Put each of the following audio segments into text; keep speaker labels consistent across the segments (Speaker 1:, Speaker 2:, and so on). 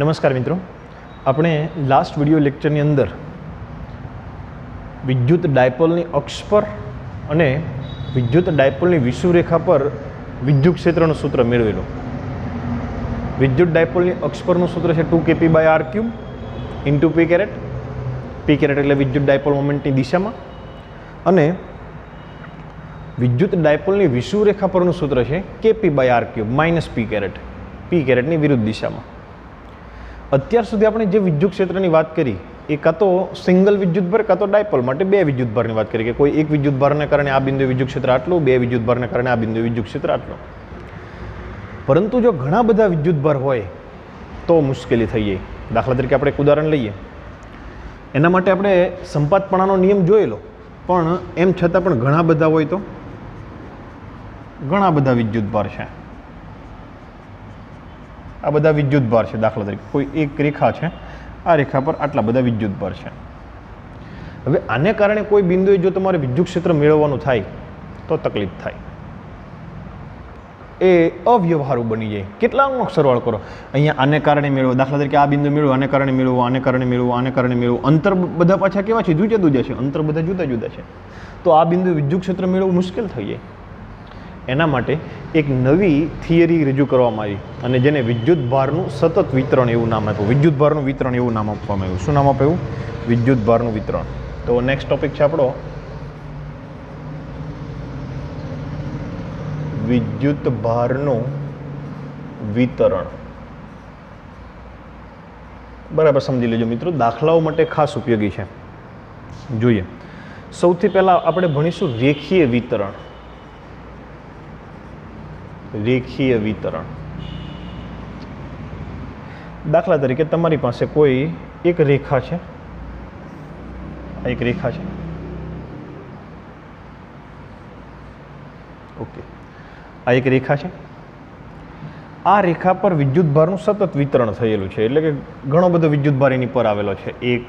Speaker 1: નમસ્કાર મિત્રો, આપણે લાસ્ટ વિડિયો લેક્ચરની અંદર વિદ્યુત ડાયપોલની અક્ષ પર અને વિદ્યુત ડાયપોલની વિષુવરેખા પર વિદ્યુત ક્ષેત્રનું સૂત્ર મેળવેલું. વિદ્યુત ડાયપોલની અક્ષ પરનું સૂત્ર છે 2kp/r³ into p caret. p caret એટલે વિદ્યુત ડાયપોલ મોમેન્ટની દિશામાં, અને વિદ્યુત ડાયપોલની વિષુવરેખા પરનું સૂત્ર છે kp/r³ minus p caret, p કેરેટની વિરુદ્ધ દિશામાં. અત્યાર સુધી આપણે જે વિદ્યુત ક્ષેત્રની વાત કરી એ કાં તો સિંગલ વિદ્યુતભાર કાં તો ડાયપોલ માટે બે વિદ્યુતભારની વાત કરી કે કોઈ એક વિદ્યુતભારને કારણે આ બિંદુએ વિદ્યુત ક્ષેત્ર આટલું, બે વિદ્યુતભારને કારણે આ બિંદુએ વિદ્યુત ક્ષેત્ર આટલું. પરંતુ જો ઘણા બધા વિદ્યુતભાર હોય તો મુશ્કેલી થઈ જાય. દાખલા તરીકે આપણે એક ઉદાહરણ લઈએ. એના માટે આપણે સંપાતપણાનો નિયમ જોયેલો, પણ એમ છતાં પણ ઘણા બધા હોય તો ઘણા બધા વિદ્યુતભાર છે. આ બધા વિદ્યુતભાર છે. દાખલા તરીકે કોઈ એક રેખા છે, આ રેખા પર આટલા બધા વિદ્યુતભાર છે. હવે આને કારણે કોઈ બિંદુએ જો તમારે વિદ્યુત ક્ષેત્ર મેળવવાનું થાય તો તકલીફ થાય, એ અવ્યવહારુ બની જાય. કેટલાનો સરવાળો કરો, અહીંયા આને કારણે મેળવો, દાખલા તરીકે આ બિંદુ મેળવો, આને કારણે મેળવો, આને કારણે મેળવો, આને કારણે મેળવો. અંતર બધા પાછા કેવા છે? જુદા જુદા છે. અંતર બધા જુદા જુદા છે. તો આ બિંદુ વિદ્યુત ક્ષેત્ર મેળવવું મુશ્કેલ થઈ જાય. એના માટે એક નવી થિયરી રજૂ કરવામાં આવી અને જેને વિદ્યુતભારનું સતત વિતરણ એવું નામ આપ્યું. વિદ્યુતભારનું વિતરણ એવું નામ આપવામાં આવ્યું. શું નામ આપ્યું? વિદ્યુતભારનું વિતરણ. તો નેક્સ્ટ ટોપિક છે આપણો વિદ્યુતભારનું વિતરણ. બરાબર સમજી લેજો મિત્રો, દાખલાઓ માટે ખાસ ઉપયોગી છે. જોઈએ, સૌથી પહેલા આપણે ભણીશું રેખીય વિતરણ. રેખીય વિતરણ. દાખલા તરીકે તમારી પાસે કોઈ એક રેખા છે, આ એક રેખા છે, ઓકે, આ એક રેખા છે. આ રેખા પર વિદ્યુતભારનું સતત વિતરણ થયેલું છે, એટલે કે ઘણો બધો વિદ્યુતભાર એની પર આવેલો છે. એક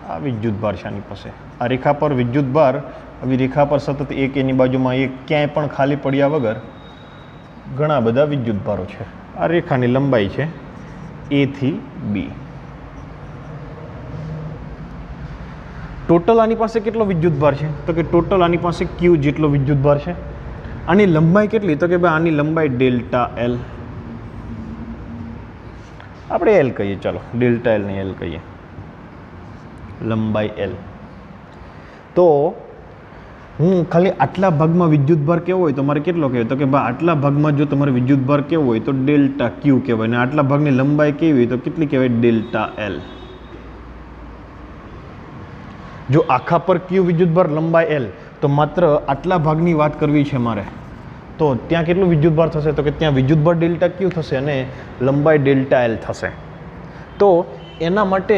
Speaker 1: આ વિદ્યુતભાર છે આની પાસે. આ રેખા પર વિદ્યુતભાર, આવી રેખા પર સતત એક, એની બાજુમાં એક, ક્યાંય પણ ખાલી પડ્યા વગર ઘણા બધા વિદ્યુતભારો છે. આ રેખાની લંબાઈ છે A થી B. ટોટલ આની પાસે કેટલો વિદ્યુતભાર છે? તો કે ટોટલ આની પાસે Q જેટલો વિદ્યુતભાર છે. આની લંબાઈ કેટલી? તો કે ભાઈ આની લંબાઈ ડેલ્ટા L. આપણે L કહીએ, ચાલો ડેલ્ટા L નહીં L કહીએ, લંબાઈ L. તો હું ખાલી આટલા ભાગમાં વિદ્યુતભાર કેવો હોય તો મારે કેટલો કહેવાય? તો કે ભાઈ આટલા ભાગમાં જો તમારે વિદ્યુતભાર કેવો હોય તો ડેલ્ટા Q કહેવાય, અને આટલા ભાગની લંબાઈ કેવી હોય તો કેટલી કહેવાય? Delta L. જો આખા પર Q વિદ્યુતભાર લંબાઈ L, તો માત્ર આટલા ભાગની વાત કરવી છે મારે, તો ત્યાં કેટલું વિદ્યુતભાર થશે? તો કે ત્યાં વિદ્યુતભાર ડેલ્ટા Q થશે અને લંબાઈ ડેલ્ટા L થશે. તો એના માટે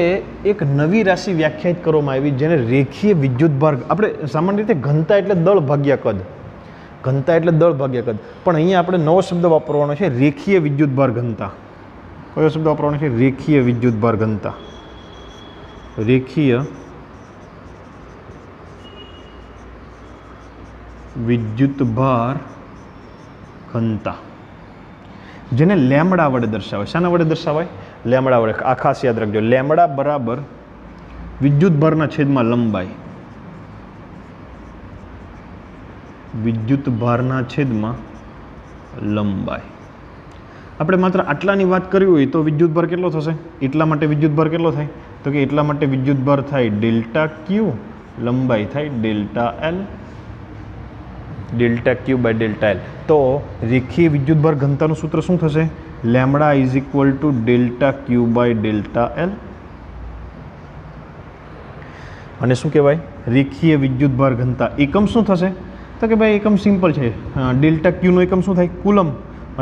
Speaker 1: એક નવી રાશિ વ્યાખ્યાયિત કરવામાં આવી જેને રેખીય વિદ્યુતભાર. આપણે સામાન્ય રીતે ઘનતા એટલે દળ ભાગ્યા કદ, ઘનતા એટલે દળ ભાગ્યા કદ, પણ અહીંયા આપણે નવો શબ્દ વાપરવાનો છે, રેખીય વિદ્યુતભાર ઘનતા. કયો શબ્દ વાપરવાનો છે? રેખીય વિદ્યુતભાર ઘનતા. રેખીય વિદ્યુતભાર ઘનતા, જેને લેમડા વડે દર્શાવાય. શાના વડે દર્શાવાય? લેમડા વડે. આ ખાસ યાદ રાખજો, લેમડા બરાબર વિદ્યુતભારના છેદમાં લંબાઈ. વિદ્યુતભારના છેદમાં લંબાઈ. આપણે માત્ર આટલાની વાત કરવી હોય તો વિદ્યુતભાર કેટલો થશે? એટલા માટે વિદ્યુતભાર કેટલો થાય? તો કે એટલા માટે વિદ્યુતભાર થાય ડેલ્ટા Q, લંબાઈ થાય delta L. Delta Q by delta L. તો રેખીય વિદ્યુતભાર ઘનતાનું સૂત્ર શું થશે? Lambda is equal to delta Q by delta L. અને શું કહેવાય? રેખીય વિદ્યુતભાર ઘનતા. એકમ શું થશે? તો કે ભાઈ એકમ સિમ્પલ છે. ડેલ્ટા Q નો એકમ શું થાય? કુલમ,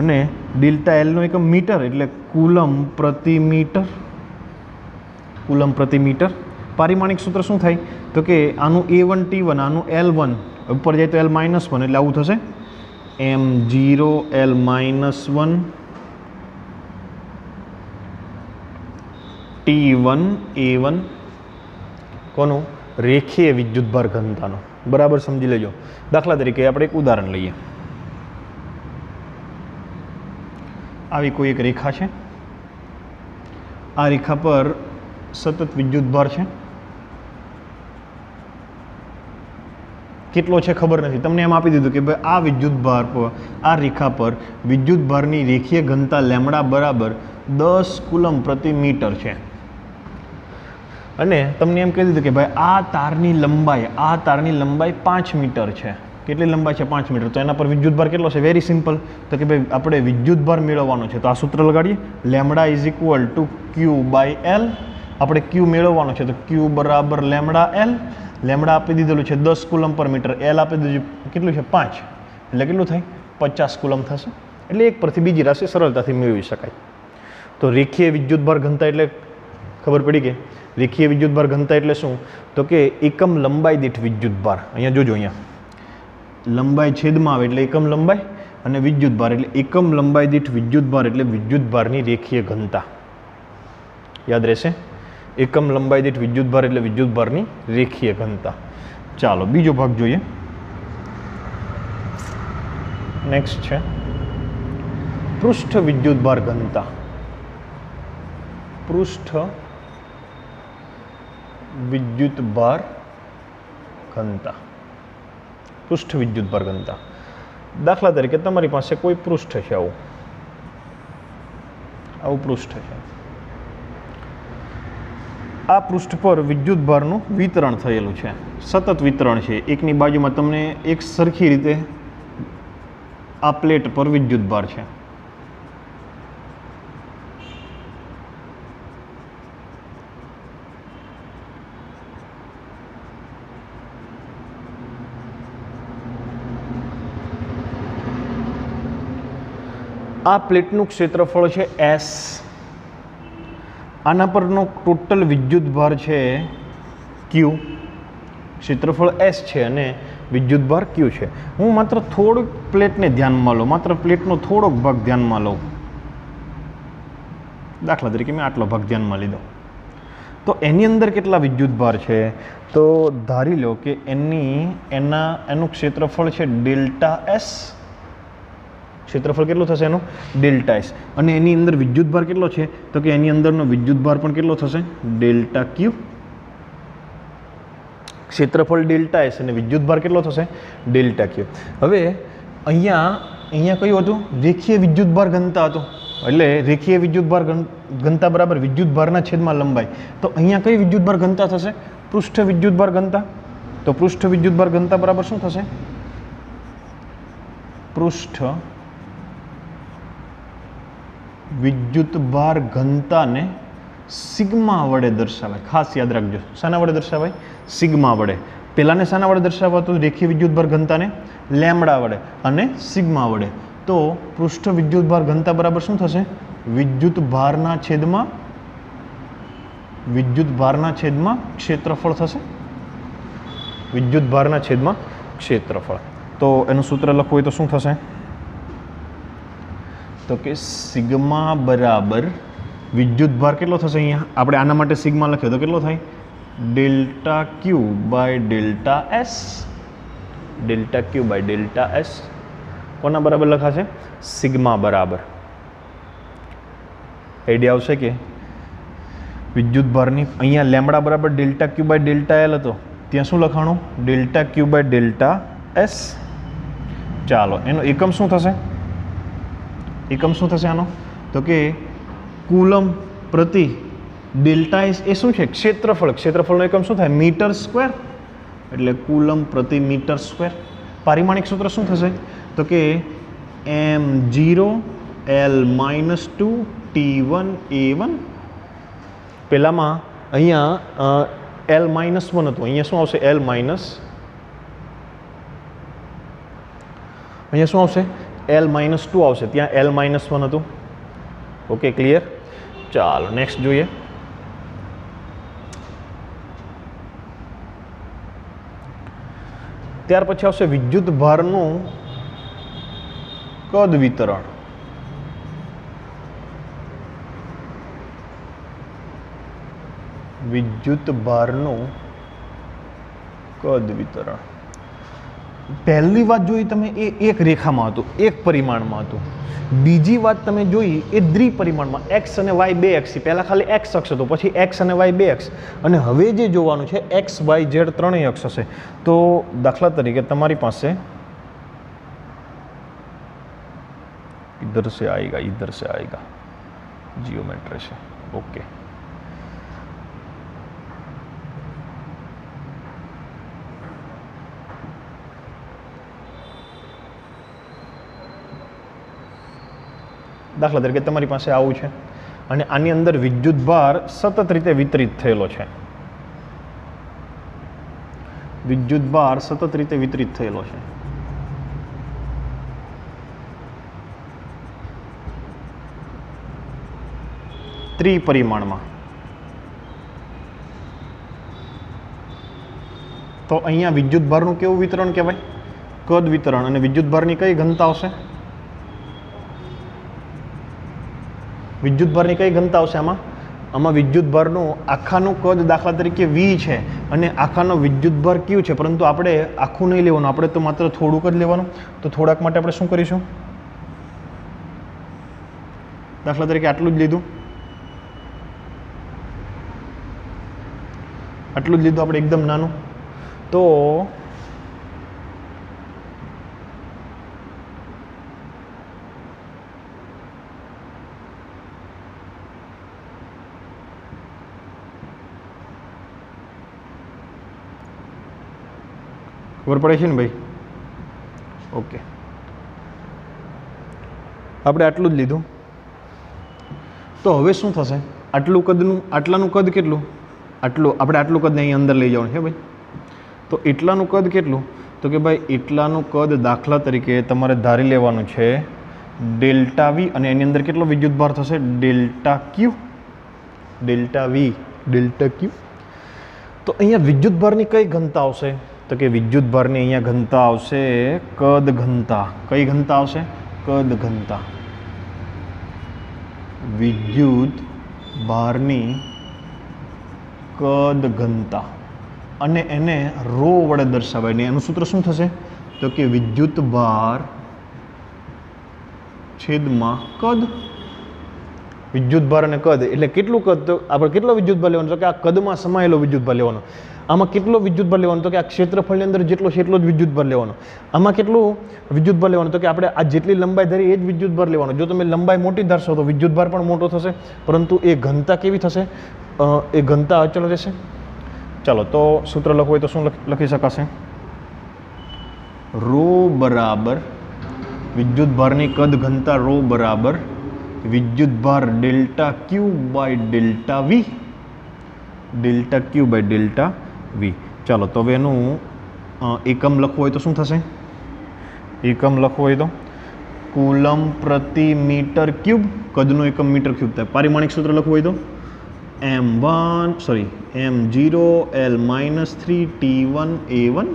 Speaker 1: અને ડેલ્ટા L નો એકમ મીટર, એટલે કુલમ પ્રતિ મીટર. કુલમ પ્રતિ મીટર. પારિમાણિક સૂત્ર શું થાય? તો કે આનું A1 T1, આનું L1, ઉપર જાય તો L-1, એટલે આવું થશે M0 L-1 T1 A1. કોનું? રેખીય વિદ્યુતભાર ઘનતાનો. બરાબર સમજી લેજો. દાખલા તરીકે આપણે એક ઉદાહરણ લઈએ. આવી કોઈ એક રેખા છે, આ રેખા પર સતત વિદ્યુતભાર છે, કેટલો છે ખબર નથી, તમને એમ આપી દીધું કે ભાઈ આ વિદ્યુતભાર પર, આ રેખા પર વિદ્યુતભારની રેખીય ઘનતા લેમડા બરાબર 10 કુલમ પ્રતિ મીટર છે, અને તમને એમ કહી દીધું કે ભાઈ આ તારની લંબાઈ 5 મીટર છે. કેટલી લંબાઈ છે? 5 મીટર. તો એના પર વિદ્યુતભાર કેટલો છે? Very simple. તો કે ભાઈ આપણે વિદ્યુતભાર મેળવવાનો છે, તો આ સૂત્ર લગાડીએ, lambda is equal to Q by L. આપણે ક્યુ મેળવવાનો છે, તો ક્યુ બરાબર લેમડા એલ. લેમડા આપી દીધેલું છે 10 કુલમ પર મીટર, એલ આપી દીધું કેટલું છે? 5. એટલે કેટલું થાય? 50 કુલમ થશે. એટલે એક પરથી બીજી રાશિ સરળતાથી મેળવી શકાય. તો રેખીય વિદ્યુતભાર ઘનતા એટલે ખબર પડી કે રેખીય વિદ્યુતભાર ઘનતા એટલે શું? તો કે એકમ લંબાઈ દીઠ વિદ્યુતભાર. અહીંયા જોજો, અહીંયા લંબાઈ છેદમાં આવે એટલે એકમ લંબાઈ, અને વિદ્યુતભાર એટલે એકમ લંબાઈ દીઠ વિદ્યુતભાર એટલે વિદ્યુતભારની રેખીય ઘનતા. યાદ રહેશે? એકમ લંબાઈ દીઠ વિદ્યુતભાર એટલે વિદ્યુતભારની રેખીય ઘનતા. ચાલો બીજો ભાગ જોઈએ. નેક્સ્ટ છે પૃષ્ઠ વિદ્યુતભાર ઘનતા. પૃષ્ઠ વિદ્યુતભાર ઘનતા. પૃષ્ઠ વિદ્યુતભાર ઘનતા. દાખલા તરીકે તમારી પાસે કોઈ પૃષ્ઠ છે, આવું પૃષ્ઠ છે. આ પૃષ્ઠ પર વિદ્યુતભારનું વિતરણ થયેલું છે, સતત વિતરણ છે. એકની બાજુમાં તમને એક સરખી રીતે આ પ્લેટ પર વિદ્યુતભાર છે. આ પ્લેટનું ક્ષેત્રફળ છે S. આના પરનો ટોટલ વિદ્યુતભાર છે Q. ક્ષેત્રફળ S છે અને વિદ્યુતભાર Q છે. હું માત્ર થોડુંક પ્લેટને ધ્યાનમાં લઉં, માત્ર પ્લેટનો થોડોક ભાગ ધ્યાનમાં લઉં. દાખલા તરીકે મેં આટલો ભાગ ધ્યાનમાં લીધો, તો એની અંદર કેટલા વિદ્યુતભાર છે? તો ધારી લો કે એનું ક્ષેત્રફળ છે ડેલ્ટા S. ક્ષેત્રફળ કેટલું થશે એનું? Delta S. અને એની અંદર વિદ્યુતભાર કેટલો છે? તો કે એની અંદરનો વિદ્યુતભાર પણ કેટલો થશે? ડેલ્ટા ક્યુ. ક્ષેત્રફળ ડેલ્ટા એસ અને વિદ્યુતભાર કેટલો થશે? ડેલ્ટા ક્યુ. હવે અહીંયા કયું હતું? રેખીય વિદ્યુતભાર ઘનતા હતું. એટલે રેખીય વિદ્યુતભાર ઘનતા બરાબર વિદ્યુતભારના છેદમાં લંબાઈ. તો અહીંયા કઈ વિદ્યુતભાર ઘનતા થશે? પૃષ્ઠ વિદ્યુતભાર ઘનતા. તો પૃષ્ઠ વિદ્યુતભાર ઘનતા બરાબર શું થશે? પૃષ્ઠ વિદ્યુતભાર ઘનતાને સિગ્મા વડે દર્શાવાય. ખાસ યાદ રાખજો, શાના વડે દર્શાવાય? સિગ્મા વડે. પહેલાને શાના વડે દર્શાવાતું? રેખીય વિદ્યુતભાર ઘનતાને લેમ્બડા વડે અને સિગ્મા વડે. તો પૃષ્ઠ વિદ્યુતભાર ઘનતા બરાબર શું થશે? વિદ્યુતભારના છેદમાં ક્ષેત્રફળ થશે. વિદ્યુતભારના છેદમાં ક્ષેત્રફળ. તો એનું સૂત્ર લખવું હોય તો શું થશે? તો કે સિગ્મા બરાબર વિદ્યુતભાર કેટલો થશે? અહીંયા આપણે આના માટે સિગ્મા લખ્યો તો કેટલો થાય? Delta Q by delta S. Delta Q by delta S કોના બરાબર લખાશે? સિગ્મા બરાબર. આઈડિયા આવશે કે વિદ્યુતભારની અહીંયા લેમ્બડા બરાબર delta Q by delta L હતો, ત્યાં શું લખાણું? Delta Q by delta S. ચાલો એનો એકમ શું થશે? એકમ શું થશે આનો? તો કે કુલમ પ્રતિ ડેલ્ટા એસ એ શું છે? ક્ષેત્રફળ. ક્ષેત્રફળનો એકમ શું થાય? Metre square. એટલે કુલમ પ્રતિ મીટર સ્ક્વેર. પારિમાણિક સૂત્ર શું થશે? તો કે m0 L-2 T1 A1. પહેલામાં અહીંયા L-1 હતું, અહીંયા શું આવશે? અહીંયા શું આવશે? L-2 આવશે. ત્યાં L-1 હતું. Okay, clear? ચાલો નેક્સ્ટ જોઈએ. ત્યાર પછી આવશે વિદ્યુતભારનું કદ વિતરણ. વિદ્યુતભારનું કદ વિતરણ. પહેલી વાત જોઈ તમે એ એક રેખામાં હતું, એક પરિમાણમાં હતું. બીજી વાત તમે જોઈ એ દ્વિપરિમાણમાં, એક્સ અને વાય બે એક્સ. પહેલાં ખાલી એક્સ અક્ષ હતો, પછી એક્સ અને વાય બે એક્સ, અને હવે જે જોવાનું છે એક્સ વાય ઝેડ ત્રણેય અક્ષ હશે. તો દાખલા તરીકે તમારી પાસે इधर से आएगा, इधर से आएगा, जियोमेट्री से. ओके, દાખલા તરીકે તમારી પાસે આવું છે અને આની અંદર વિદ્યુત ભાર સતત રીતે વિતરિત થયેલો છે. વિદ્યુત ભાર સતત રીતે વિતરિત થયેલો છે. ત્રિપરિમાણમાં. તો અહીંયા વિદ્યુત ભારનું કેવું વિતરણ કહેવાય? કદ વિતરણ. અને વિદ્યુત ભારની કઈ ઘનતા આવશે? વિદ્યુત ભારની કઈ ઘનતા આવશે આમાં? આમાં વિદ્યુત ભારનું આખાનું કદ દાખલા તરીકે વી છે અને આખાનો વિદ્યુત ભાર ક્યુ છે, પરંતુ આપણે આખું નહીં લેવાનું, આપણે તો માત્ર થોડુંક જ લેવાનું. તો થોડાક માટે આપણે શું કરીશું? દાખલા તરીકે આટલું જ લીધું, આટલું જ લીધું આપણે, એકદમ નાનું. તો ખબર પડે છે ને ભાઈ? ઓકે, આપણે આટલું જ લીધું. તો હવે શું થશે? આટલું કદનું, આટલાનું કદ કેટલું? આટલું. આપણે આટલું કદને અહીં અંદર લઈ જવાનું છે ભાઈ. તો એટલાનું કદ કેટલું? તો કે ભાઈ એટલાનું કદ દાખલા તરીકે તમારે ધારી લેવાનું છે ડેલ્ટા વી, અને એની અંદર કેટલો વિદ્યુત ભાર થશે? Delta Q. Delta V, delta Q. તો અહીંયા વિદ્યુત ભારની કઈ ઘનતા આવશે? તો કે વિદ્યુત ભારની અહીંયા ઘનતા આવશે કદ ઘનતા. કઈ ઘનતા આવશે? કદ ઘનતા. વિદ્યુત ભારની કદ ઘનતા, અને એને રો વડે દર્શાવાય. ને એનું સૂત્ર શું થશે? તો કે વિદ્યુત ભાર છેદમાં કદ. વિદ્યુત ભાર અને કદ એટલે કેટલું કદ? તો આપણે કેટલો વિદ્યુત ભાર લેવાનો? તો કે આ કદમાં સમાયેલો વિદ્યુત ભાર લેવાનો. આમાં કેટલો વિદ્યુત ભાર લેવાનો? તો કે આ ક્ષેત્રફળની અંદર જેટલો છે એટલો જ વિદ્યુત ભાર લેવાનો. આમાં કેટલું વિદ્યુત ભાર લેવાનો? તો કે આપણે આ જેટલી લંબાઈ ધરી એ જ વિદ્યુત ભાર લેવાનો. જો તમે લંબાઈ મોટી ધારશો તો વિદ્યુત ભાર પણ મોટો થશે, પરંતુ એ ઘનતા કેવી થશે? એ ઘનતા અચળ રહેશે. ચાલો, તો સૂત્ર લખવું હોય તો શું લખી શકાશે? રો બરાબર વિદ્યુત ભારની કદ ઘનતા, રો બરાબર વિદ્યુત ભાર delta Q by delta V. Delta Q by delta V. ચાલો, તો હવે એનું એકમ લખવું હોય તો શું થશે? એકમ લખવું હોય તો કુલમ પ્રતિ મીટર ક્યુબ. કદનું એકમ મીટર ક્યુબ થાય. પારિમાણિક સૂત્ર લખવું હોય તો m0 L-3 T1 A1.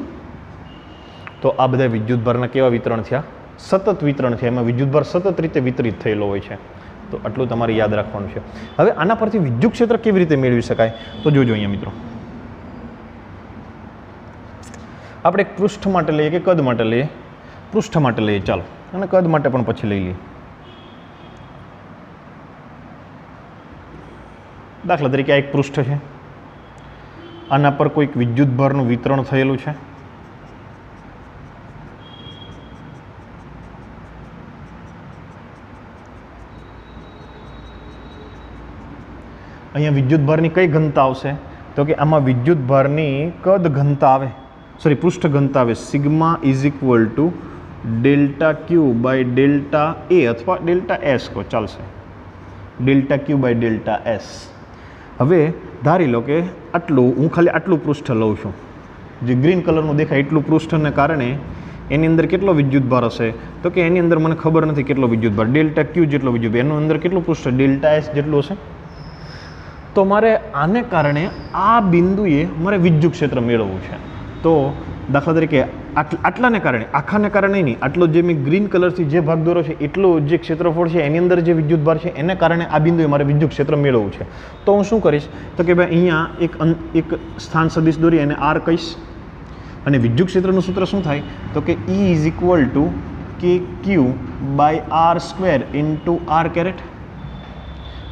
Speaker 1: તો આ બધા વિદ્યુત ભારના કેવા વિતરણ થયા? સતત વિતરણ થયા. એમાં વિદ્યુત ભાર સતત રીતે વિતરિત થયેલો હોય છે. તો આટલું તમારે યાદ રાખવાનું છે. હવે આના પરથી વિદ્યુત ક્ષેત્ર કેવી રીતે મેળવી શકાય? તો જોજો અહીંયા મિત્રો, આપણે એક પૃષ્ઠ માટે લઈએ કે કદ માટે લઈએ? પૃષ્ઠ માટે લઈએ. ચાલો, અને કદ માટે પણ પછી લઈ લઈએ. દાખલા તરીકે આ એક પૃષ્ઠ છે, આના પર કોઈક વિદ્યુત ભારનું વિતરણ થયેલું છે. અહીંયા વિદ્યુત ભારની કઈ ઘનતા આવશે? તો કે આમાં વિદ્યુત ભારની કદ ઘનતા આવે, પૃષ્ઠ ઘનતા આવે. Sigma is equal to delta Q by delta A, અથવા ડેલ્ટા એસ કહો ચાલશે. Delta Q by delta S. હવે ધારી લો કે આટલું, હું ખાલી આટલું પૃષ્ઠ લઉં છું, જે ગ્રીન કલરનું દેખાય એટલું પૃષ્ઠને કારણે એની અંદર કેટલો વિદ્યુત ભાર હશે? તો કે એની અંદર મને ખબર નથી કેટલો વિદ્યુત ભાર. ડેલ્ટા ક્યુ જેટલો વિદ્યુત ભાર, એનું અંદર કેટલું પૃષ્ઠ? ડેલ્ટા એસ જેટલું હશે. તો મારે આને કારણે આ બિંદુએ મારે વિદ્યુત ક્ષેત્ર મેળવવું છે. તો દાખલા તરીકે આટલાને કારણે, આખાને કારણે નહીં, આટલો જે મેં ગ્રીન કલરથી જે ભાગ દોરો છે એટલો જે ક્ષેત્રફળ છે એની અંદર જે વિદ્યુત ભાર છે એને કારણે આ બિંદુએ મારે વિદ્યુત ક્ષેત્ર મેળવવું છે. તો હું શું કરીશ? તો કે ભાઈ અહીંયા એક સ્થાન સદિશ દોરી અને આર કહીશ. અને વિદ્યુત ક્ષેત્રનું સૂત્ર શું થાય તો કે E is equal to KQ by R square into R caret.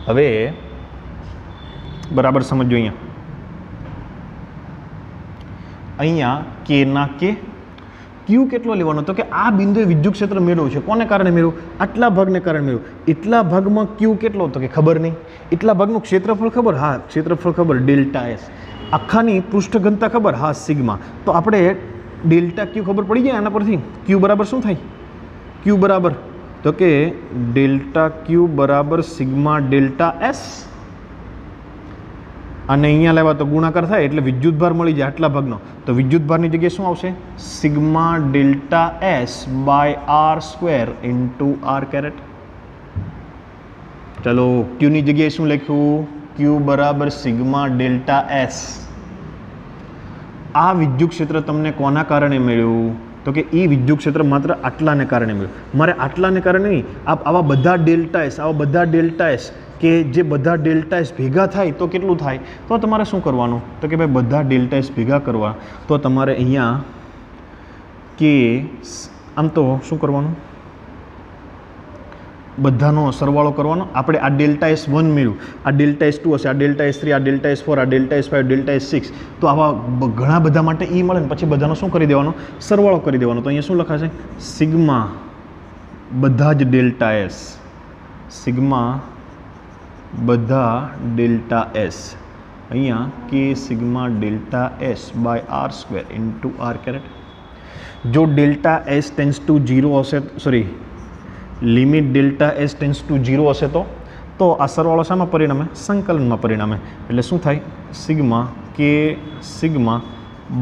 Speaker 1: હવે બરાબર સમજો અહીંયા કે ના કે ક્યુ કેટલો લેવાનો તો કે આ બિંદુએ વિદ્યુત ક્ષેત્ર મેળવ્યું છે. કોને કારણે મેળવ્યું? આટલા ભાગને કારણે મેળવ્યું. એટલા ભાગમાં ક્યુ કેટલો તો કે ખબર નહીં. એટલા ભાગનું ક્ષેત્રફળ ખબર? હા, ક્ષેત્રફળ ખબર, ડેલ્ટા એસ. આખાની પૃષ્ઠ ઘનતા ખબર? હા, સિગ્મા. તો આપણે ડેલ્ટા ક્યુ ખબર પડી જાય આના પરથી. ક્યુ બરાબર શું થાય? ક્યુ બરાબર તો કે ડેલ્ટા ક્યુ બરાબર સિગ્મા ડેલ્ટા એસ. અને અહીંયા લેવા તો ગુણાકાર થાય એટલે વિદ્યુતભાર મળી જાય આટલા ભાગનો. તો વિદ્યુતભારની જગ્યાએ શું આવશે? Sigma delta S by R square into R caret. ચલો ક્યુની જગ્યાએ શું લખ્યું? ક્યુ બરાબર સિગ્મા ડેલ્ટા એસ. આ વિદ્યુત ક્ષેત્ર તમને કોના કારણે મળ્યું તો કે એ વિદ્યુત ક્ષેત્ર માત્ર આટલાને કારણે મળ્યું. મારે આટલાને કારણે નહીં, આવા બધા ડેલ્ટા એસ, આવા બધા ડેલ્ટા એસ કે જે બધા ડેલ્ટા એસ ભેગા થાય તો કેટલું થાય? તો તમારે શું કરવાનું તો કે ભાઈ બધા ડેલ્ટા એસ ભેગા કરવા તો તમારે અહીંયા કે આમ તો શું કરવાનું? બધાનો સરવાળો કરવાનો. આપણે આ ડેલ્ટા એસ 1 મળ્યું, આ ડેલ્ટા એસ 2 હશે, આ ડેલ્ટા એસ 3, આ ડેલ્ટા એસ 4, આ ડેલ્ટા એસ 5, ડેલ્ટા એસ 6. તો આવા ઘણા બધા માટે ઈ મળે ને પછી બધાનો શું કરી દેવાનો? સરવાળો કરી દેવાનો. તો અહીંયા શું લખાશે? સિગ્મા બધા જ ડેલ્ટા એસ, સિગ્મા બધા ડેલ્ટા એસ, અહીંયા કે sigma delta S by R square into R caret. જો ડેલ્ટા એસ ટેન્સ ટુ 0 હશે, sorry limit delta S tends to 0 હશે તો આ સરવાળો શામાં પરિણમે? સંકલનમાં પરિણમે. એટલે શું થાય? સિગ્મા કે sigma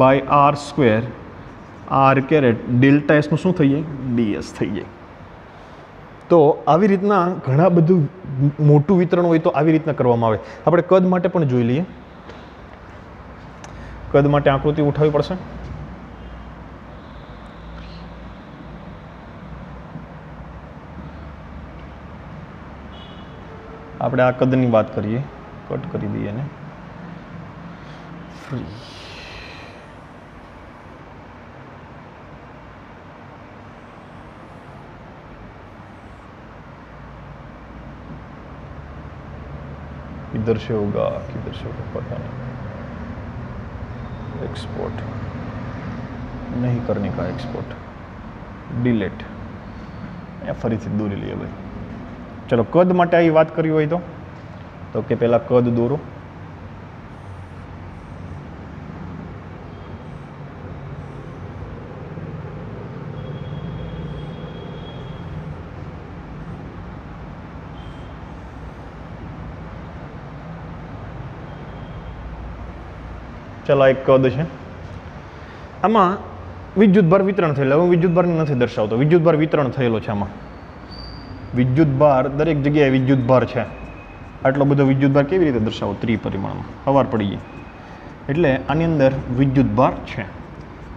Speaker 1: by R square R caret delta એસનું શું થઈ જાય? ડીએસ થઈ જાય. તો આવી રીતના ઘણા બધું મોટું વિતરણ હોય તો આવી રીતના કરવામાં આવે. આપણે કદ માટે પણ જોઈ લઈએ. કદ માટે આકૃતિ ઉઠાવવી પડશે. આપણે આ કદની વાત કરીએ. કટ કરી દઈએ ને ફ્રી. किधर से होगा पता नहीं. एक्सपोर्ट नहीं करने का, एक्सपोर्ट डिलीट. ફરીથી દોરી લઈએ ભાઈ. ચલો કદ માટે આવી વાત કરી હોય તો કે પહેલાં કદ દોરો. ચલો એક કદ છે. આમાં વિદ્યુતભાર વિતરણ થયેલો. હું વિદ્યુતભારને નથી દર્શાવતો, વિદ્યુતભાર વિતરણ થયેલો છે. આમાં વિદ્યુતભાર દરેક જગ્યાએ વિદ્યુતભાર છે. આટલો બધો વિદ્યુતભાર કેવી રીતે દર્શાવો? ત્રિપરિમાણમાં ખબર પડી ગઈ. એટલે આની અંદર વિદ્યુતભાર છે.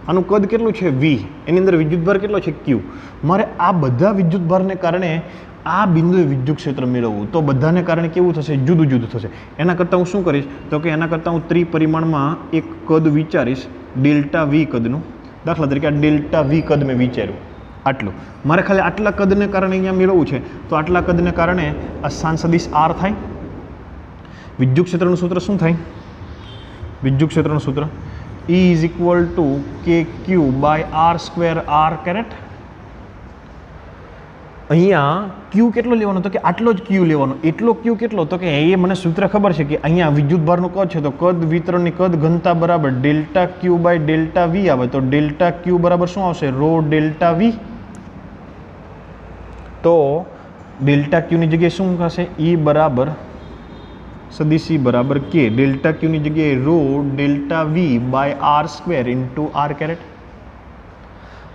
Speaker 1: આનું કદ કેટલું છે? V. એની અંદર વિદ્યુતભાર કેટલો છે? Q. મારે આ બધા વિદ્યુતભારને કારણે આ બિંદુએ વિદ્યુત ક્ષેત્ર મેળવવું તો બધાને કારણે કેવું થશે? જુદું જુદું થશે. એના કરતાં હું શું કરીશ તો કે એના કરતાં હું ત્રિપરિમાણમાં એક કદ વિચારીશ ડેલ્ટા V કદનું. દાખલા તરીકે આ ડેલ્ટા V કદ મેં વિચાર્યું આટલું. મારે ખાલી આટલા કદને કારણે અહીંયા મેળવવું છે તો આટલા કદને કારણે આ સ્થાન સદિશ R થાય. વિદ્યુત ક્ષેત્રનું સૂત્ર શું થાય? વિદ્યુત ક્ષેત્રનું સૂત્ર E is equal to KQ by R square R caret. અહીંયા ક્યુ કેટલો લેવાનો તો કે આટલો જ ક્યુ લેવાનો. એટલો ક્યુ કેટલો તો કે એ મને સૂત્ર ખબર છે કે અહીંયા વિદ્યુતભારનું કદ છે તો કદ વિતરણની કદ ઘનતા બરાબર delta Q by delta V આવે. તો ડેલ્ટા ક્યુ બરાબર શું આવશે? Rho delta V. તો ડેલ્ટા ક્યુની જગ્યાએ શું થશે? E બરાબર સદિશ E બરાબર કે ડેલ્ટા ક્યુની જગ્યાએ rho delta V by R square into R caret.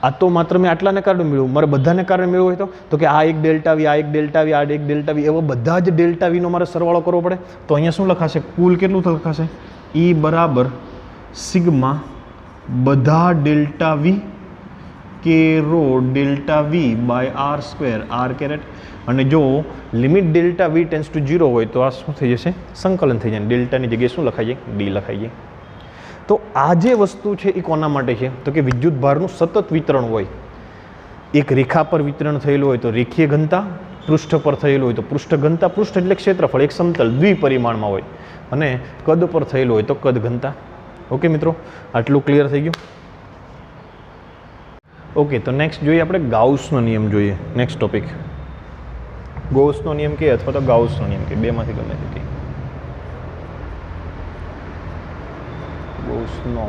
Speaker 1: આ તો માત્ર મેં આટલાને કારણે મેળવ્યું. મારે બધાને કારણે મેળવવું હોય તો કે આ એક ડેલ્ટા વી, આ એક ડેલ્ટા વી, આ એક ડેલ્ટા વી, એવો બધા જ ડેલ્ટા વીનો મારે સરવાળો કરવો પડે. તો અહીંયા શું લખાશે? કુલ કેટલું લખાશે? E બરાબર સિગ્મા બધા ડેલ્ટા વી કે rho delta V by R square R caret. અને જો limit delta V tends to 0 હોય તો આ શું થઈ જશે? સંકલન થઈ જાય. ડેલ્ટાની જગ્યાએ શું લખાઈ જાય? ડી લખાઈ જાય. તો આ જે વસ્તુ છે એ કોના માટે છે? તો કે વિદ્યુત ભારનું સતત વિતરણ હોય. એક રેખા પર વિતરણ થયેલું હોય તો રેખીય ઘનતા, પૃષ્ઠ પર થયેલું હોય તો પૃષ્ઠ ઘનતા, પૃષ્ઠ એટલે ક્ષેત્રફળ, એક સમતલ દ્વિપરિમાણમાં હોય, અને કદ પર થયેલું હોય તો કદ ઘનતા. ઓકે મિત્રો, આટલું ક્લિયર થઈ ગયું? ઓકે, તો નેક્સ્ટ જોઈએ આપણે ગાઉસનો નિયમ જોઈએ. નેક્સ્ટ ટોપિક ગૌસનો નિયમ કે અથવા તો ગાઉસનો નિયમ કે, બેમાંથી ગમે તે કે. ગૌસનો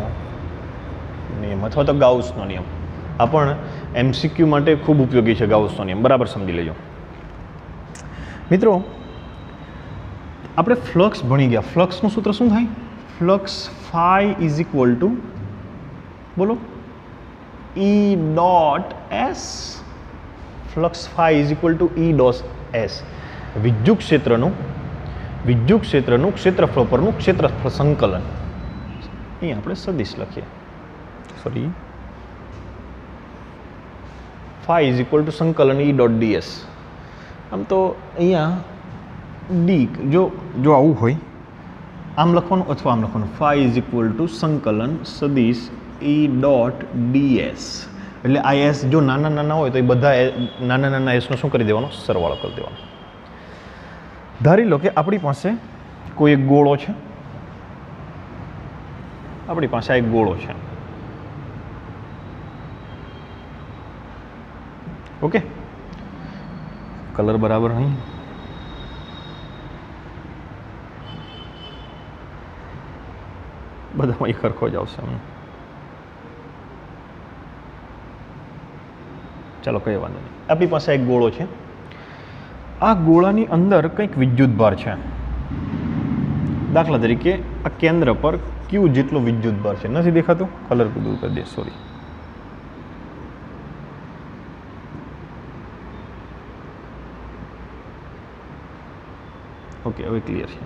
Speaker 1: નિયમ અથવા તો ગાઉસનો નિયમ આ પણ MCQ માટે ખૂબ ઉપયોગી છે. ગાઉસનો નિયમ બરાબર સમજી લેજો મિત્રો. આપણે ફ્લક્સ ભણી ગયા. ફ્લક્સનું સૂત્ર શું થાય? Flux phi is equal to, બોલો, E dot S. Flux phi is equal to E dot S. વિદ્યુત ક્ષેત્રનું ક્ષેત્રફળ પરનું ક્ષેત્રફળ સંકલન. અહીં આપણે સદિશ લખીએ. Sorry, phi is equal to સંકલન E ડોટ DS. આમ તો અહીંયા ડી જો આવું હોય આમ લખવાનું અથવા આમ લખવાનું. ફાઈ ઇઝ ઇક્વલ ટુ સંકલન સદિશ E ડોટ DS. એટલે આ એસ જો નાના હોય તો એ બધા નાના એસનો શું કરી દેવાનો? સરવાળો કરી દેવાનો. ધારી લો કે આપણી પાસે કોઈ એક ગોળો છે. આપણી પાસે આ એક ગોળો છે. ઓકે, કલર બરાબર નહીં. બધામાં એક સરખો જ આવશે અમને. ચાલો, કઈ વાંધો નહીં. આપણી પાસે એક ગોળો છે. આ ગોળાની અંદર કંઈક વિદ્યુતભાર છે. દાખલા તરીકે આ કેન્દ્ર પર Q જેટલો વિદ્યુતભાર છે. નથી દેખાતું? કલર દૂર કરી દે, સોરી. ઓકે, હવે ક્લિયર છે.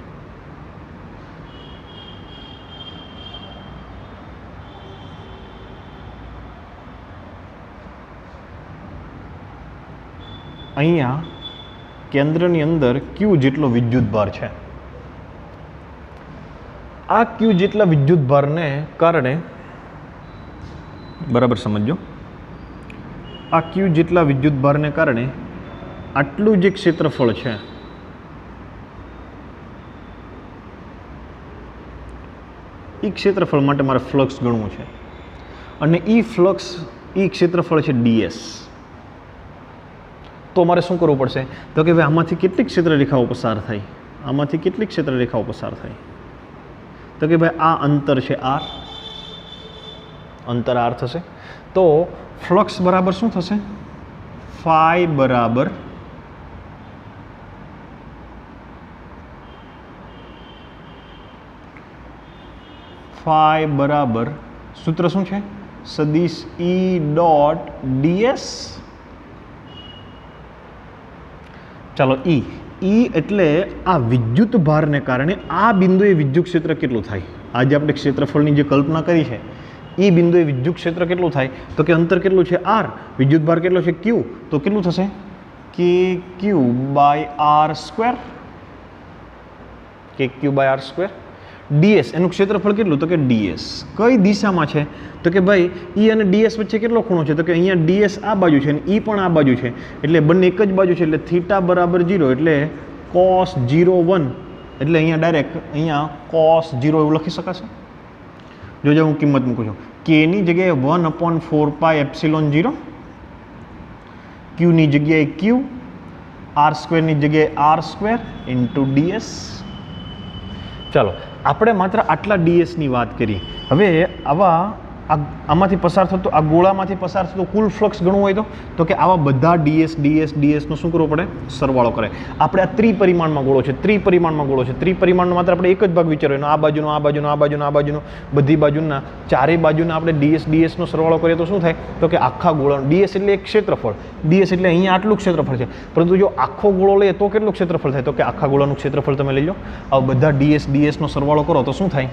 Speaker 1: અહીંયા કેન્દ્રની અંદર Q જેટલો વિદ્યુતભાર છે. આ Q જેટલા વિદ્યુતભારને કારણે, બરાબર સમજો, આ Q જેટલા વિદ્યુતભારને કારણે આટલું જે ક્ષેત્રફળ છે એ ક્ષેત્રફળ માટે મારે ફ્લક્સ ગણવું છે. અને એ ક્ષેત્રફળ છે DS. તો મારે શું કરવું પડશે? તો કે ભાઈ આમાંથી કેટલી ક્ષેત્ર રેખાઓ પસાર થાય? આમાંથી કેટલી ક્ષેત્ર રેખાઓ પસાર થાય? તો કે ભાઈ આ અંતર છે R, અંતર R થશે. તો ફ્લક્સ બરાબર શું થશે? ફાઈ બરાબર સૂત્ર શું છે? સદિશ E ડોટ DS. ચાલો, E એટલે આ વિદ્યુત ભારને કારણે આ બિંદુએ વિદ્યુત ક્ષેત્ર કેટલું થાય? આજે આપણે ક્ષેત્રફળની જે કલ્પના કરી છે, એ બિંદુએ વિદ્યુત ક્ષેત્ર કેટલું થાય? તો કે અંતર કેટલું છે? R. વિદ્યુત ભાર કેટલો છે? Q. તો કેટલું થશે? KQ by R square. KQ by R square. DS એનું ક્ષેત્રફળ કેટલું? તો કે DS. કઈ દિશામાં છે? તો કે ભાઈ E અને DS વચ્ચે કેટલો ખૂણો છે? તો કે અહીંયા DS આ બાજુ છે અને E પણ આ બાજુ છે, એટલે બંને એક જ બાજુ છે, એટલે થીટા બરાબર 0, એટલે cos 0 1. એટલે અહીંયા ડાયરેક્ટ અહીંયા cos 0 એવું લખી શકાશે. જોજો હું કિંમત મૂકું છું. K ની જગ્યાએ 1/4 પાઈ એપ્સિલોન 0, Q ની જગ્યાએ Q, R સ્ક્વેરની જગ્યાએ R સ્ક્વેર ઇન્ટુ DS. ચાલો, આપણે માત્ર આટલા DSની વાત કરી. હવે આમાંથી પસાર થતો, આ ગોળામાંથી પસાર થતો કુલ ફ્લક્સ ગણવું હોય તો કે આવા બધા DSનો શું કરવો પડે? સરવાળો કરે. આપણે આ ત્રિપરિમાણમાં ગોળો છે, ત્રિપરિમાણનો માત્ર આપણે એક જ ભાગ વિચાર્યો, આ બાજુનો, બધી બાજુના ચારે બાજુના આપણે DSનો સરવાળો કરીએ તો શું થાય? તો કે આખા ગોળાનો DS એટલે એક ક્ષેત્રફળ. DS એટલે અહીંયા આટલું ક્ષેત્રફળ છે, પરંતુ જો આખો ગોળો લઈએ તો કેટલું ક્ષેત્રફળ થાય? તો કે આખા ગોળાનું ક્ષેત્રફળ તમે લઈ લો. આ બધા DSનો સરવાળો કરો તો શું થાય?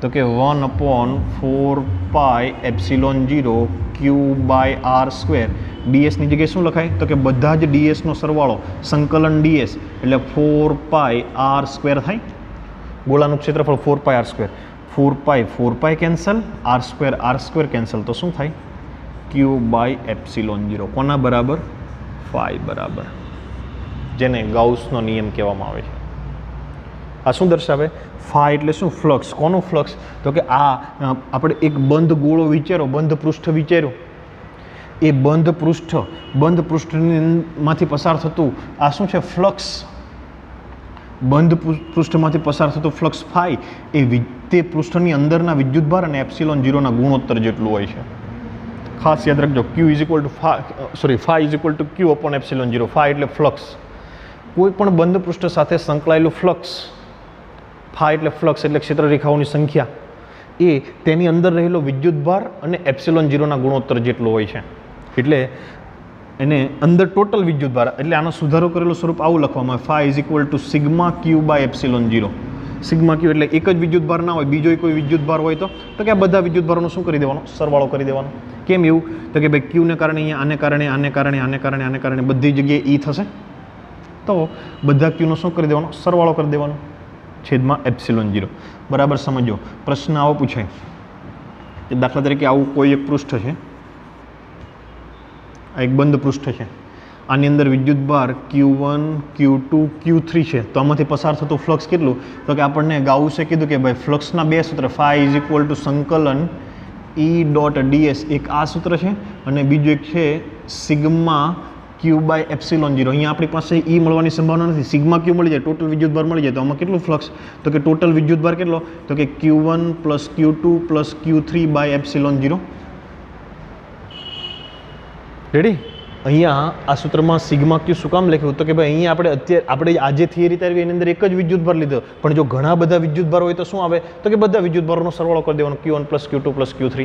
Speaker 1: તો કે 1/4 pi epsilon 0 Q by R square. DSની જગ્યાએ શું લખાય? તો કે બધા જ DSનો સરવાળો સંકલન DS એટલે 4 પાઈ R સ્ક્વેર થાય. ગોળાનું ક્ષેત્રફળ 4 પાઈ R square. 4 cancel, r square cancel, તો શું થાય? Q/ε0 કોના બરાબર? ફાઈ બરાબર, જેને ગાઉસનો નિયમ કહેવામાં આવે છે. આ શું દર્શાવે? ફાઈ એટલે શું? ફ્લક્સ. કોનું ફ્લક્સ? તો કે આ આપણે એક બંધ ગોળો વિચારો, બંધ પૃષ્ઠ વિચાર્યું, એ બંધ પૃષ્ઠમાંથી પસાર થતું આ શું છે? ફ્લક્સ. બંધ પૃષ્ઠમાંથી પસાર થતું ફ્લક્સ ફાઈ એ તે પૃષ્ઠની અંદરના વિદ્યુતભાર અને ε0ના ગુણોત્તર જેટલું હોય છે. ખાસ યાદ રાખજો, phi is equal to Q/ε0. Phi એટલે ફ્લક્સ. કોઈ પણ બંધ પૃષ્ઠ સાથે સંકળાયેલું ફ્લક્સ, ફાઈ એટલે ફ્લક્સ એટલે ક્ષેત્રરેખાઓની સંખ્યા, એ તેની અંદર રહેલો વિદ્યુતભાર અને ε0ના ગુણોત્તર જેટલો હોય છે. એટલે એને અંદર ટોટલ વિદ્યુતભાર, એટલે આનો સુધારો કરેલું સ્વરૂપ આવું લખવામાં આવે: phi is equal to sigma Q/ε0. Sigma Q એટલે એક જ વિદ્યુતભાર ના હોય, બીજો કોઈ વિદ્યુતભાર હોય તો કે આ બધા વિદ્યુતભારોનો શું કરી દેવાનો? સરવાળો કરી દેવાનો. કેમ એવું? તો કે ભાઈ Qને કારણે અહીંયા આને કારણે બધી જગ્યાએ E થશે, તો બધા Qનો શું કરી દેવાનો? સરવાળો કરી દેવાનો છેદમાં ε0. બરાબર સમજો. પ્રશ્ન આવો પૂછાય કે દાખલા તરીકે આવું કોઈ એક પૃષ્ઠ છે, આ એક બંધ પૃષ્ઠ છે, આની અંદર વિદ્યુતભાર Q1, Q2, Q3 છે, તો આમાંથી પસાર થતું ફ્લક્સ કેટલું? તો કે આપણને ગાઉસે કીધું કે ભાઈ ફ્લક્સના બે સૂત્ર, ફાઈ ઇઝ ઇક્વલ ટુ સંકલન E.ds, એક આ સૂત્ર છે અને બીજું એક છે સિગ્મા Q/ε0. અહીંયા આપણી પાસે E મળવાની સંભાવના નથી, સિગ્મા Q મળી જાય, ટોટલ વિદ્યુતભાર મળી જાય, તો આમાં કેટલું ફ્લક્સ? તો કે ટોટલ વિદ્યુતભાર કેટલો? તો કે Q1 + Q2 + Q3/ε0. રેડી? અહીંયા આ સૂત્રમાં સિગ્મા Q શું કામ લખ્યું? તો કે ભાઈ અહીંયા આપણે આજે થિયરી તારવી એની અંદર એક જ વિદ્યુતભાર લીધો, પણ જો ઘણા બધા વિદ્યુતભાર હોય તો શું આવે? તો કે બધા વિદ્યુતભારોનો સરવાળો કરી દેવાનો, Q1 + Q2 + Q3.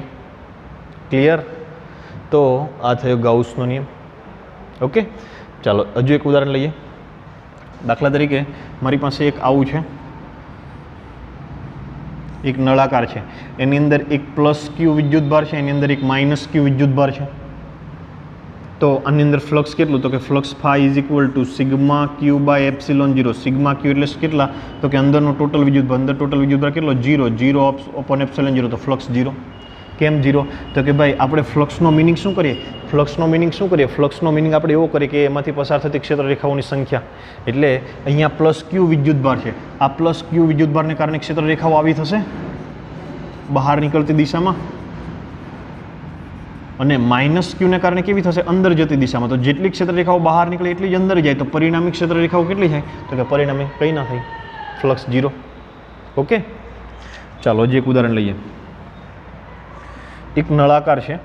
Speaker 1: ક્લિયર? તો આ થયો ગાઉસનો નિયમ. ઓકે, ચાલો હજુ એક ઉદાહરણ લઈએ. દાખલા તરીકે મારી પાસે એક આવું છે, એક નળાકાર છે, એની અંદર એક +Q વિદ્યુતભાર છે, એની અંદર એક -Q વિદ્યુતભાર છે. તો આની અંદર ફ્લક્સ કેટલું? તો કે flux phi is equal to sigma Q/ε0. Sigma Q એટલે કેટલા? તો કે અંદરનો ટોટલ વિદ્યુતભાર કેટલો? 0/ε0. તો ફ્લક્સ 0. કેમ 0? તો કે ભાઈ આપણે ફ્લક્સનો મિનિંગ શું કરીએ? ફ્લક્સનો મિનિંગ આપણે એવો કરીએ કે એમાંથી પસાર થતી ક્ષેત્રરેખાઓની સંખ્યા. એટલે અહીંયા +Q વિદ્યુતભાર છે, આ +Q વિદ્યુતભારને કારણે ક્ષેત્રરેખાઓ આવી થશે બહાર નીકળતી દિશામાં, અને -Qને કારણે કેવી થશે? અંદર જતી દિશામાં. તો જેટલી ક્ષેત્રરેખાઓ બહાર નીકળે એટલી જ અંદર જાય, તો પરિણામી ક્ષેત્રરેખાઓ કેટલી થાય? તો કે પરિણામી કંઈ ના થાય, ફ્લક્સ 0. ઓકે, ચાલો હજી એક ઉદાહરણ લઈએ. એક નળાકાર છે,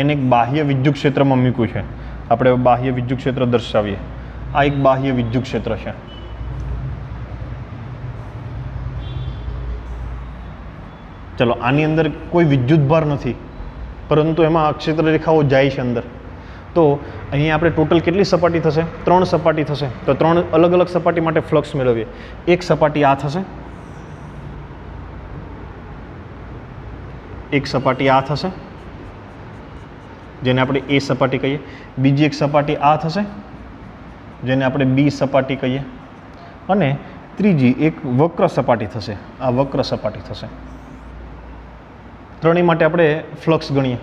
Speaker 1: એને એક બાહ્ય વિદ્યુત ક્ષેત્રમાં મૂક્યું છે. આપણે બાહ્ય વિદ્યુત ક્ષેત્ર દર્શાવીએ. આ એક બાહ્ય વિદ્યુત ક્ષેત્ર છે. ચલો, આની અંદર કોઈ વિદ્યુતભાર નથી, પરંતુ એમાં ક્ષેત્રરેખાઓ જાય છે અંદર. તો અહીંયા આપણે ટોટલ કેટલી સપાટી થશે? 3 સપાટી થશે. તો 3 અલગ અલગ સપાટી માટે ફ્લક્સ મેળવીએ. એક સપાટી આ થશે, એક સપાટી આ થશે, જેને આપણે A સપાટી કહીએ. બીજી એક સપાટી આ થશે, જેને આપણે B સપાટી કહીએ. અને ત્રીજી એક વક્ર સપાટી થશે, આ વક્ર સપાટી થશે. ત્રણેય માટે આપણે ફ્લક્સ ગણીએ.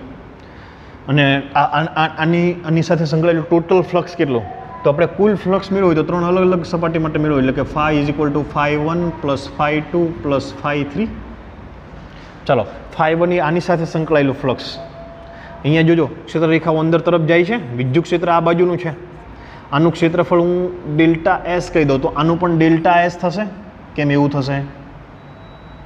Speaker 1: અને આની સાથે સંકળાયેલું ટોટલ ફ્લક્સ કેટલો? તો આપણે કુલ ફ્લક્સ મેળવ્યું હોય તો 3 અલગ અલગ સપાટી માટે મેળવ્યું, એટલે કે ફાઈ ઇઝ ઇક્વલ ટુ φ1 + φ2 + φ3. ચાલો, φ1 આની સાથે સંકળાયેલું ફ્લક્સ. અહીંયા જોજો, ક્ષેત્રરેખાઓ અંદર તરફ જાય છે, વિદ્યુત ક્ષેત્ર આ બાજુનું છે, આનું ક્ષેત્રફળ હું ΔS કહી દઉં તો આનું પણ ΔS થશે. કેમ એવું થશે?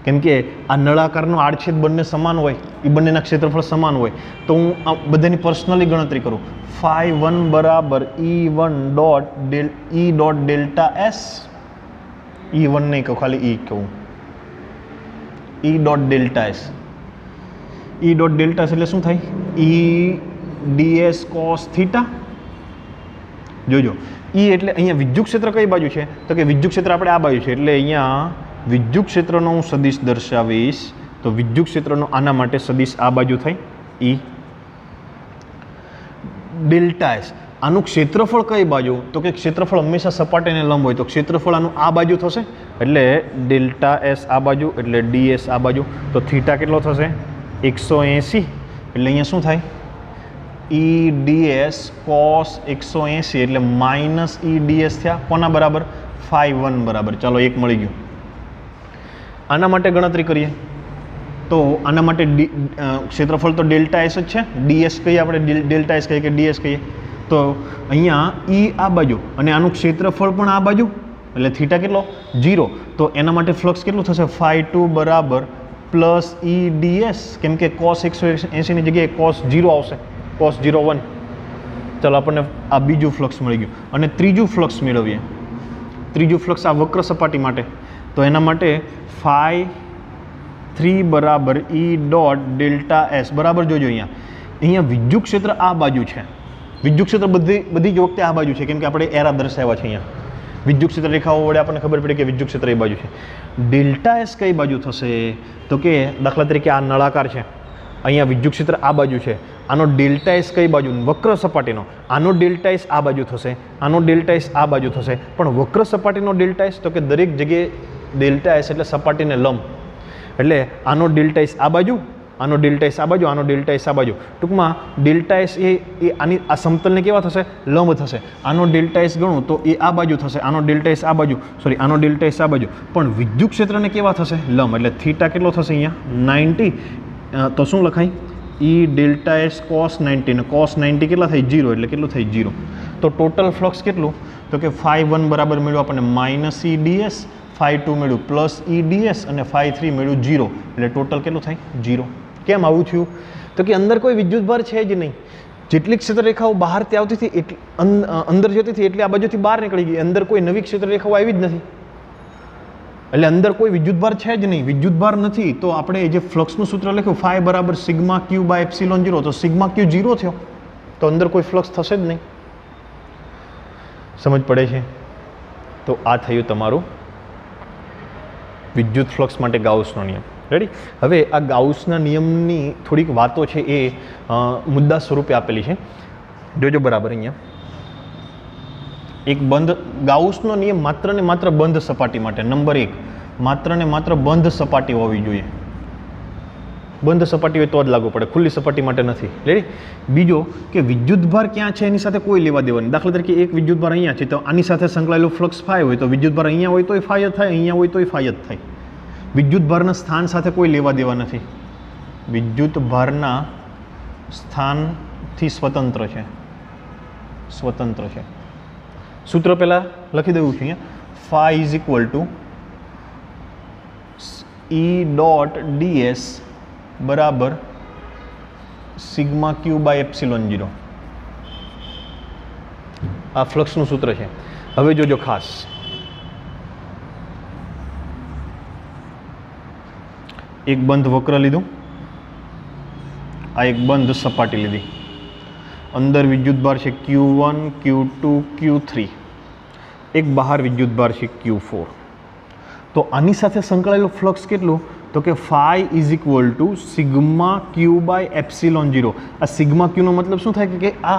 Speaker 1: કેમ કે આ નળાકારનો આડછેદ બંને સમાન હોય, એ બંનેના ક્ષેત્રફળ સમાન હોય. તો હું આ બધાની પર્સનલી ગણતરી કરું. φ1 બરાબર E1.ΔS, E1 નહીં કહું, ખાલી E કહું, E.ΔS. E.ΔS એટલે શું થાય? EdS cos θ. જોજો, E એટલે અહીંયા વિદ્યુત ક્ષેત્ર કઈ બાજુ છે? તો કે વિદ્યુત ક્ષેત્ર આપણે આ બાજુ છે, એટલે અહીંયા વિદ્યુત ક્ષેત્રનો હું સદિશ દર્શાવીશ. તો વિદ્યુત ક્ષેત્રનો આના માટે સદિશ આ બાજુ થાય E. ΔS આનું ક્ષેત્રફળ કઈ બાજુ? તો કે ક્ષેત્રફળ હંમેશા સપાટીને લંબ હોય, તો ક્ષેત્રફળ આનું આ બાજુ થશે, એટલે ડેલ્ટા એસ આ બાજુ, એટલે ડીએસ આ બાજુ. તો થીટા કેટલો થશે? 180. એટલે અહીંયા શું થાય? ઈ ડીએસ કોસ 180 એટલે માઇનસ ઈ ડીએસ થયા. કોના બરાબર? φ1 બરાબર. ચાલો એક મળી ગયું. આના માટે ગણતરી કરીએ તો આના માટે ક્ષેત્રફળ તો ડેલ્ટા એસ જ છે. ડીએસ કહીએ આપણે, ડેલ્ટા એસ કહીએ કે ડીએસ કહીએ. તો અહીંયા ઈ આ બાજુ અને આનું ક્ષેત્રફળ પણ આ બાજુ, એટલે થીટા કેટલો? 0. તો એના માટે ફ્લક્સ કેટલું થશે? φ2 બરાબર પ્લસ ઈ ડીએસ, કેમ કે કોસ 180ની જગ્યાએ કોસ 0 આવશે, કોસ 0 1. ચાલો આપણને આ બીજું ફ્લક્સ મળી ગયું. અને ત્રીજું ફ્લક્સ મેળવીએ. ત્રીજું ફ્લક્સ આ વક્ર સપાટી માટે, તો એના માટે φ3 બરાબર ઈ ડોટ ડેલ્ટા એસ બરાબર. જોજો અહીંયા વિદ્યુત ક્ષેત્ર આ બાજુ છે. વિદ્યુત ક્ષેત્ર બધી જ વખતે આ બાજુ છે, કેમ કે આપણે એરા દર્શાવ્યા છે અહીંયા. વિદ્યુત ક્ષેત્ર રેખાઓ વડે આપણને ખબર પડી કે વિદ્યુત ક્ષેત્ર એ બાજુ છે. ડેલ્ટા એસ કઈ બાજુ થશે? તો કે દાખલા તરીકે આ નળાકાર છે, અહીંયા વિદ્યુત ક્ષેત્ર આ બાજુ છે. આનો ડેલ્ટા એસ કઈ બાજુ? વક્ર સપાટીનો. આનો ડેલ્ટા એસ આ બાજુ થશે, આનો ડેલ્ટા એસ આ બાજુ થશે. પણ વક્ર સપાટીનો ડેલ્ટા એસ, તો કે દરેક જગ્યાએ ડેલ્ટા એસ એટલે સપાટીને લંબ, એટલે આનો ડેલ્ટા એસ આ બાજુ, આનો ડેલ્ટા એસ આ બાજુ, આનો ડેલ્ટા એસ આ બાજુ. ટૂંકમાં ડેલ્ટા એસ એ આની આ સમતલને કેવા થશે? લંબ થશે. આનો ડેલ્ટા એસ ગણું તો એ આ બાજુ થશે, આનો ડેલ્ટા એસ આ બાજુ, સોરી આનો ડેલ્ટા એસ આ બાજુ. પણ વિદ્યુત ક્ષેત્રને કેવા થશે? લંબ. એટલે થીટા કેટલો થશે અહીંયા? 90. તો શું લખાય? ઈ ડેલ્ટા એસ કોસ 90, ને કોસ 90 કેટલા થાય? 0. એટલે કેટલું થાય? 0. તો ટોટલ ફ્લક્સ કેટલું? તો કે φ1 બરાબર મળ્યું આપણને માઇનસ ઈ ડીએસ, φ2 મળ્યું પ્લસ ઈ ડીએસ અને φ3 મળ્યું 0. એટલે ટોટલ કેટલું થાય? 0. કેમ આવું થયું? તો કે અંદર કોઈ વિદ્યુતભાર છે જ નહીં. જેટલી ક્ષેત્રરેખાઓ બહારથી આવતી હતી એટલી અંદર જતી હતી એટલી આ બાજુથી બહાર નીકળી ગઈ. અંદર કોઈ નવી ક્ષેત્રરેખાઓ આવી જ નથી, એટલે અંદર કોઈ વિદ્યુતભાર છે જ નહીં. વિદ્યુતભાર નથી તો આપણે જે ફ્લક્સનું સૂત્ર લખ્યું φ બરાબર સિગ્મા ક્યુ બાય એપ્સિલોન 0, તો સિગ્મા ક્યુ 0 થયો, તો અંદર કોઈ ફ્લક્સ થશે જ નહીં. સમજ પડે છે? તો આ થયું તમારું વિદ્યુત ફ્લક્સ માટે ગાઉસનો નિયમ. રેડી? હવે આ ગાઉસના નિયમની થોડીક વાતો છે એ મુદ્દા સ્વરૂપે આપેલી છે, જોજો બરાબર. અહીંયા એક બંધ ગાઉસનો નિયમ માત્ર ને માત્ર બંધ સપાટી માટે. નંબર 1, માત્ર ને માત્ર બંધ સપાટી હોવી જોઈએ. બંધ સપાટી હોય તો જ લાગુ પડે, ખુલ્લી સપાટી માટે નથી. રેડી? બીજો કે વિદ્યુતભાર ક્યાં છે એની સાથે કોઈ લેવા દેવા નહીં. દાખલા તરીકે એક વિદ્યુતભાર અહીંયા છે, તો આની સાથે સંકળાયેલો ફ્લક્સ φ હોય, તો વિદ્યુતભાર અહીંયા હોય તોય φ જ થાય, અહીંયા હોય તોય φ જ થાય. વિદ્યુતભારના સ્થાન સાથે કોઈ લેવા દેવા નથી. વિદ્યુતભારના સ્થાનથી સ્વતંત્ર છે, સ્વતંત્ર છે. સૂત્ર પહેલાં લખી દેવું છે અહીંયા. φ is equal to E dot DS બરાબર સિગ્મા ક્યુ બાય એપ્સિલોન 0. આ ફ્લક્સનું સૂત્ર છે. હવે જોજો ખાસ, એક બંધ વક્ર લીધું, આ એક બંધ સપાટી લીધી. અંદર વિદ્યુતભાર છે Q1, Q2, Q3. એક બહાર વિદ્યુતભાર છે Q4. તો આની સાથે સંકળાયેલું ફ્લક્સ કેટલું? તો કે φ is equal to sigma Q by epsilon 0. આ સિગ્મા ક્યુનો મતલબ શું થાય કે આ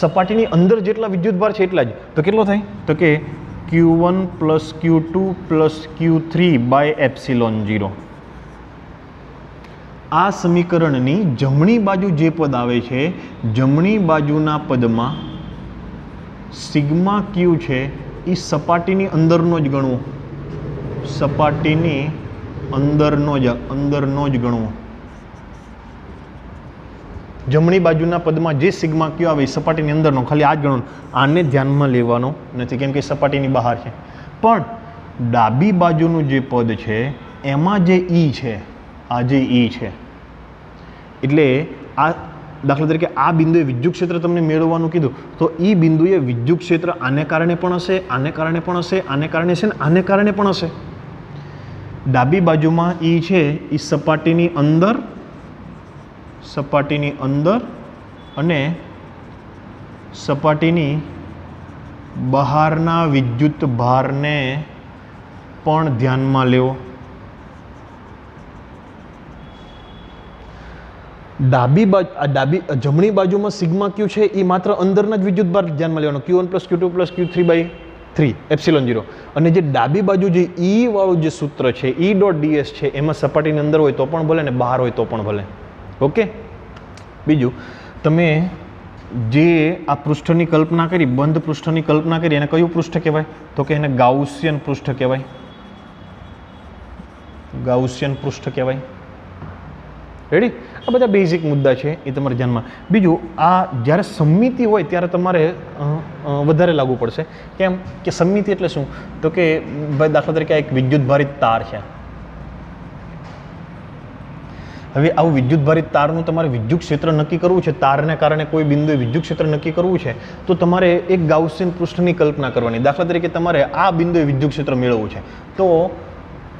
Speaker 1: સપાટીની અંદર જેટલા વિદ્યુતભાર છે એટલા જ. તો કેટલો થાય? તો કે Q1 plus Q2 plus Q3 by epsilon 0. આ સમીકરણની જમણી બાજુ જે પદ આવે છે, જમણી બાજુના પદમાં સિગ્મા ક્યુ છે એ સપાટીની અંદરનો જ ગણવો, સપાટીની અંદરનો જ ગણવો. જમણી બાજુના પદમાં જે સિગ્મા ક્યુ આવે એ સપાટીની અંદરનો, ખાલી આ જ ગણવાનું. આને ધ્યાનમાં લેવાનો નથી કેમ કે સપાટીની બહાર છે. પણ ડાબી બાજુનું જે પદ છે એમાં જે ઈ છે, આ જે ઈ છે, એટલે આ દાખલા તરીકે આ બિંદુએ વિદ્યુત ક્ષેત્ર તમને મેળવવાનું કીધું, તો ઈ બિંદુએ વિદ્યુત ક્ષેત્ર આને કારણે પણ હશે, આને કારણે પણ હશે, આને કારણે છે ને આને કારણે પણ હશે. ડાબી બાજુમાં ઈ છે એ સપાટીની અંદર અને સપાટીની બહારના વિદ્યુત ભારને પણ ધ્યાનમાં લેવો. જમણી બાજુમાં સિગ્મા ક્યુ છે એ માત્ર અંદરના જ વિદ્યુતભાર ધ્યાનમાં લેવાનો Q1 + Q2 + Q3/3 એપ્સિલોન 0 અને જે ડાબી બાજુ જે E વાળું જે સૂત્ર છે E.ds છે એમાં સપાટીની અંદર હોય તો પણ ભલે ને બહાર હોય તો પણ ભલે. ઓકે. બીજું તમે જે આ પૃષ્ઠની કલ્પના કરી, બંધ પૃષ્ઠની કલ્પના કરી, એને કયું પૃષ્ઠ કહેવાય? તો કે એને ગાઉસિયન પૃષ્ઠ કહેવાય. ગાઉસિયન પૃષ્ઠ કહેવાય. રેડી? આ બધા બેઝિક મુદ્દા છે એ તમારે ધ્યાનમાં. બીજું, આ જ્યારે સમમિતિ હોય ત્યારે તમારે વધારે લાગુ પડશે. કેમ કે સમમિતિ એટલે શું? તો કે ભાઈ દાખલા તરીકે એક વિદ્યુતભારિત તાર છે. હવે આવું વિદ્યુતભારિત તારનું તમારે વિદ્યુત ક્ષેત્ર નક્કી કરવું છે, તારને કારણે કોઈ બિંદુએ વિદ્યુત ક્ષેત્ર નક્કી કરવું છે, તો તમારે એક ગાઉસિયન પૃષ્ઠની કલ્પના કરવાની. દાખલા તરીકે તમારે આ બિંદુએ વિદ્યુત ક્ષેત્ર મેળવવું છે, તો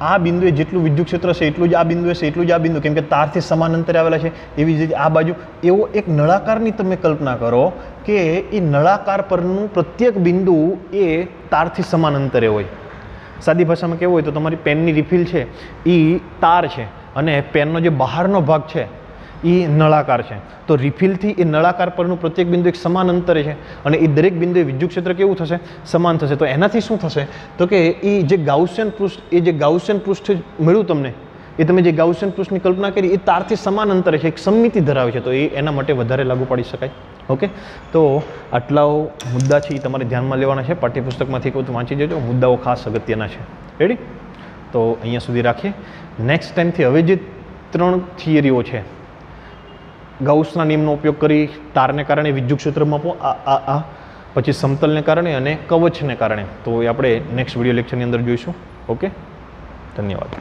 Speaker 1: આ બિંદુએ જેટલું વિદ્યુત ક્ષેત્ર છે એટલું જ આ બિંદુ હશે, એટલું જ આ બિંદુ, કેમ કે તારથી સમાન અંતરે આવેલા છે. એવી જ રીતે આ બાજુ એવો એક નળાકારની તમે કલ્પના કરો કે એ નળાકાર પરનું પ્રત્યેક બિંદુ એ તારથી સમાન અંતરે હોય. સાદી ભાષામાં કેવું હોય તો તમારી પેનની રિફિલ છે એ તાર છે અને પેનનો જે બહારનો ભાગ છે એ નળાકાર છે. તો રિફિલથી એ નળાકાર પરનું પ્રત્યેક બિંદુ એક સમાન અંતરે છે અને એ દરેક બિંદુએ વિદ્યુત ક્ષેત્ર કેવું થશે? સમાન થશે. તો એનાથી શું થશે? તો કે એ જે ગાઉસિયન પૃષ્ઠ મળ્યું તમને, એ તમે જે ગાઉસિયન પૃષ્ઠની કલ્પના કરી એ તારથી સમાન અંતરે છે, એક સમમિતિ ધરાવે છે, તો એ એના માટે વધારે લાગુ પાડી શકાય. ઓકે. તો આટલાઓ મુદ્દા છે એ તમારે ધ્યાનમાં લેવાના છે. પાઠ્યપુસ્તકમાંથી કોઈ વાંચી જજો, મુદ્દાઓ ખાસ અગત્યના છે. રેડી? તો અહીંયા સુધી રાખીએ. નેક્સ્ટ ટાઈમથી હવે જે 3 થિયરીઓ છે, ગાઉસના નિયમનો ઉપયોગ કરી તારને કારણે વિદ્યુત ક્ષેત્રમાં પછી સમતલને કારણે અને કવચને કારણે, તો એ આપણે નેક્સ્ટ વિડીયો લેક્ચરની અંદર જોઈશું. ઓકે, ધન્યવાદ.